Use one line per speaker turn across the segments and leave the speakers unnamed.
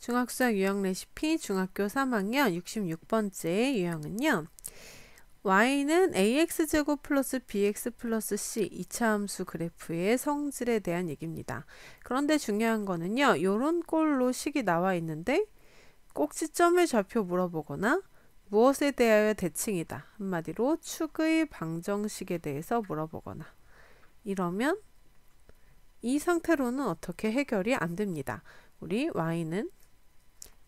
중학수학 유형 레시피 중학교 3학년 66번째 유형은요. y는 ax제곱 플러스 bx 플러스 c 2차 함수 그래프의 성질에 대한 얘기입니다. 그런데 중요한 거는요. 요런 꼴로 식이 나와 있는데 꼭지점의 좌표 물어보거나 무엇에 대하여 대칭이다. 한마디로 축의 방정식에 대해서 물어보거나 이러면 이 상태로는 어떻게 해결이 안 됩니다. 우리 y는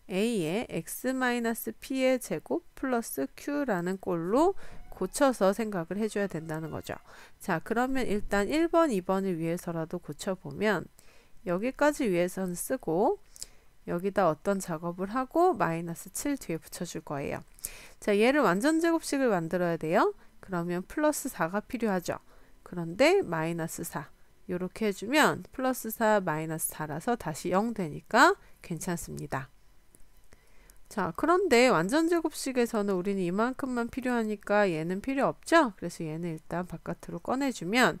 a의 x-p의 제곱 플러스 q라는 꼴로 고쳐서 생각을 해줘야 된다는 거죠. 자, 그러면 일단 1번, 2번을 위해서라도 고쳐보면 여기까지 위해서는 쓰고 여기다 어떤 작업을 하고 마이너스 7 뒤에 붙여줄 거예요. 자, 얘를 완전 제곱식을 만들어야 돼요. 그러면 플러스 4가 필요하죠. 그런데 마이너스 4 이렇게 해주면 플러스 4 마이너스 4라서 다시 0 되니까 괜찮습니다. 자, 그런데 완전 제곱식에서는 우리는 이만큼만 필요하니까 얘는 필요 없죠? 그래서 얘는 일단 바깥으로 꺼내주면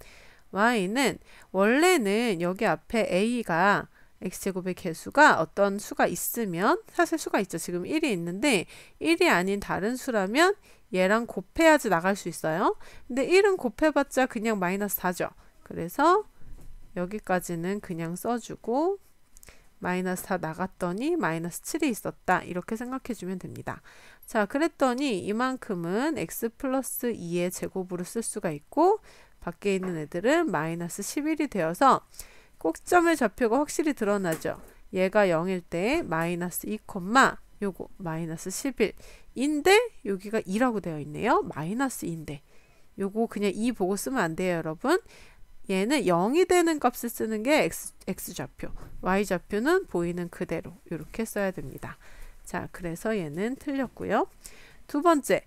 y는 원래는 여기 앞에 a가 x제곱의 개수가 어떤 수가 있으면 사실 수가 있죠. 지금 1이 있는데 1이 아닌 다른 수라면 얘랑 곱해야지 나갈 수 있어요. 근데 1은 곱해봤자 그냥 마이너스 4죠. 그래서 여기까지는 그냥 써주고 마이너스 4 나갔더니 마이너스 7이 있었다. 이렇게 생각해 주면 됩니다. 자, 그랬더니 이만큼은 x 플러스 2의 제곱으로 쓸 수가 있고 밖에 있는 애들은 마이너스 11이 되어서 꼭점의 좌표가 확실히 드러나죠. 얘가 0일 때 마이너스 2, 요거 마이너스 11인데 여기가 2라고 되어 있네요. 마이너스 2인데 요거 그냥 2 보고 쓰면 안 돼요, 여러분. 얘는 0이 되는 값을 쓰는 게 x좌표, y좌표는 보이는 그대로 이렇게 써야 됩니다. 자, 그래서 얘는 틀렸고요. 두 번째,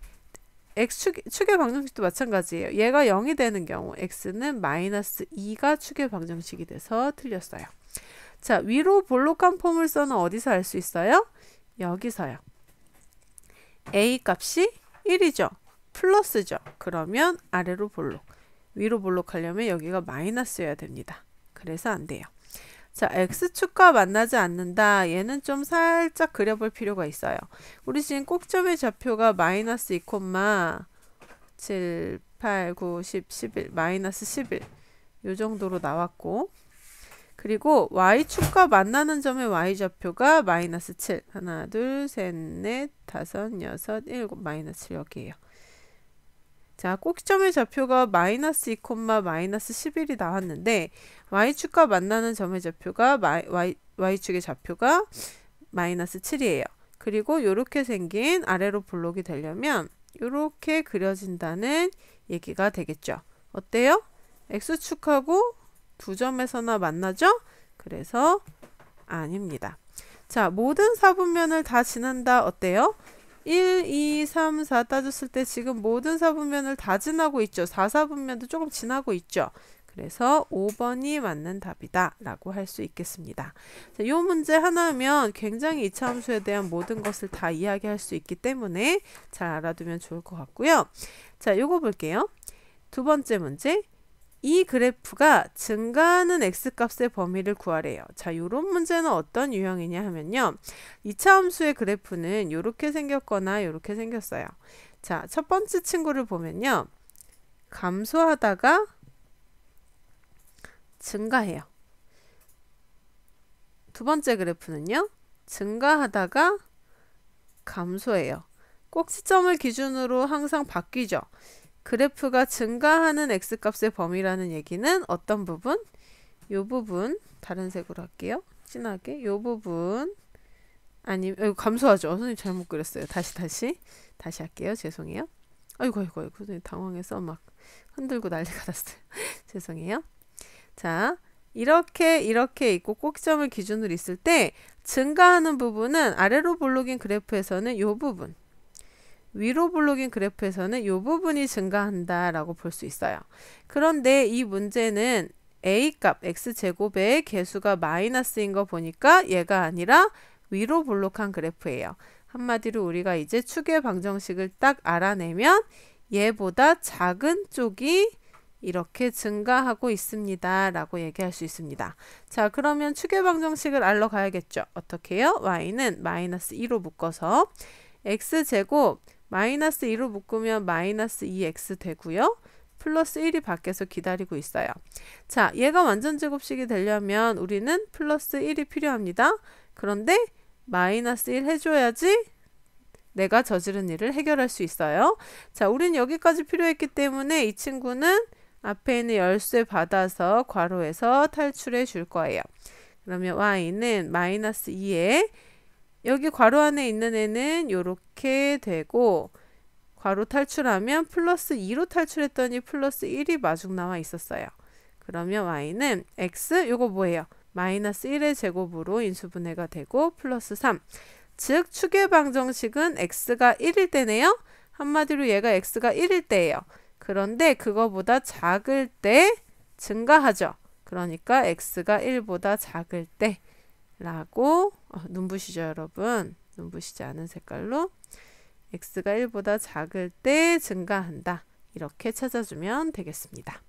축의 방정식도 마찬가지예요. 얘가 0이 되는 경우 x는 마이너스 2가 축의 방정식이 돼서 틀렸어요. 자, 위로 볼록한 폼을 써는 어디서 알 수 있어요? 여기서요. a 값이 1이죠. 플러스죠. 그러면 아래로 볼록. 위로 볼록하려면 여기가 마이너스여야 됩니다. 그래서 안 돼요. 자, x축과 만나지 않는다. 얘는 좀 살짝 그려볼 필요가 있어요. 우리 지금 꼭점의 좌표가 마이너스 2, 7, 8, 9, 10, 11, 마이너스 11 요 정도로 나왔고 그리고 y축과 만나는 점의 y좌표가 마이너스 7 하나, 둘, 셋, 넷, 다섯, 여섯, 일곱 마이너스 7 여기에요. 자, 꼭지점의 좌표가 마이너스 2, 마이너스 11이 나왔는데 y축과 만나는 점의 좌표가 y축의 좌표가 마이너스 7이에요. 그리고 이렇게 생긴 아래로 볼록이 되려면 이렇게 그려진다는 얘기가 되겠죠. 어때요? x축하고 두 점에서나 만나죠? 그래서 아닙니다. 자, 모든 사분면을 다 지난다. 어때요? 1, 2, 3, 4 따졌을 때 지금 모든 사분면을 다 지나고 있죠. 4사분면도 조금 지나고 있죠. 그래서 5번이 맞는 답이다 라고 할 수 있겠습니다. 자, 이 문제 하나면 굉장히 2차 함수에 대한 모든 것을 다 이야기할 수 있기 때문에 잘 알아두면 좋을 것 같고요. 자, 요거 볼게요. 두 번째 문제. 이 그래프가 증가하는 x값의 범위를 구하래요. 자, 요런 문제는 어떤 유형이냐 하면요. 2차 함수의 그래프는 요렇게 생겼거나 요렇게 생겼어요. 자, 첫 번째 친구를 보면요. 감소하다가 증가해요. 두 번째 그래프는요. 증가하다가 감소해요. 꼭지점을 기준으로 항상 바뀌죠. 그래프가 증가하는 x값의 범위라는 얘기는 어떤 부분? 요 부분 다른 색으로 할게요. 진하게 요 부분 아니면 감소하죠. 선생님 잘못 그렸어요. 다시 할게요. 죄송해요. 아이고 선생님 당황해서 막 흔들고 난리가 났어요. 죄송해요. 자, 이렇게 있고 꼭지점을 기준으로 있을 때 증가하는 부분은 아래로 볼록인 그래프에서는 요 부분, 위로 볼록인 그래프에서는 이 부분이 증가한다 라고 볼 수 있어요. 그런데 이 문제는 a값 x제곱의 개수가 마이너스인 거 보니까 얘가 아니라 위로 볼록한 그래프예요. 한마디로 우리가 이제 축의 방정식을 딱 알아내면 얘보다 작은 쪽이 이렇게 증가하고 있습니다 라고 얘기할 수 있습니다. 자, 그러면 추계방정식을 알러 가야겠죠. 어떻게 해요? y는 마이너스 2로 묶어서 x제곱 마이너스 2로 묶으면 마이너스 2x 되고요. 플러스 1이 밖에서 기다리고 있어요. 자, 얘가 완전제곱식이 되려면 우리는 플러스 1이 필요합니다. 그런데 마이너스 1 해줘야지 내가 저지른 일을 해결할 수 있어요. 자, 우린 여기까지 필요했기 때문에 이 친구는 앞에 있는 열쇠 받아서 괄호에서 탈출해 줄 거예요. 그러면 y는 마이너스 2에 여기 괄호 안에 있는 애는 이렇게 되고 괄호 탈출하면 플러스 2로 탈출했더니 플러스 1이 마중 나와 있었어요. 그러면 y는 x 요거 뭐예요? 마이너스 1의 제곱으로 인수분해가 되고 플러스 3. 즉 추계방정식은 x가 1일 때네요. 한마디로 얘가 x가 1일 때예요. 그런데 그거보다 작을 때 증가하죠. 그러니까 x가 1보다 작을 때 라고 눈부시죠 여러분? 눈부시지 않은 색깔로 x가 1보다 작을 때 증가한다. 이렇게 찾아주면 되겠습니다.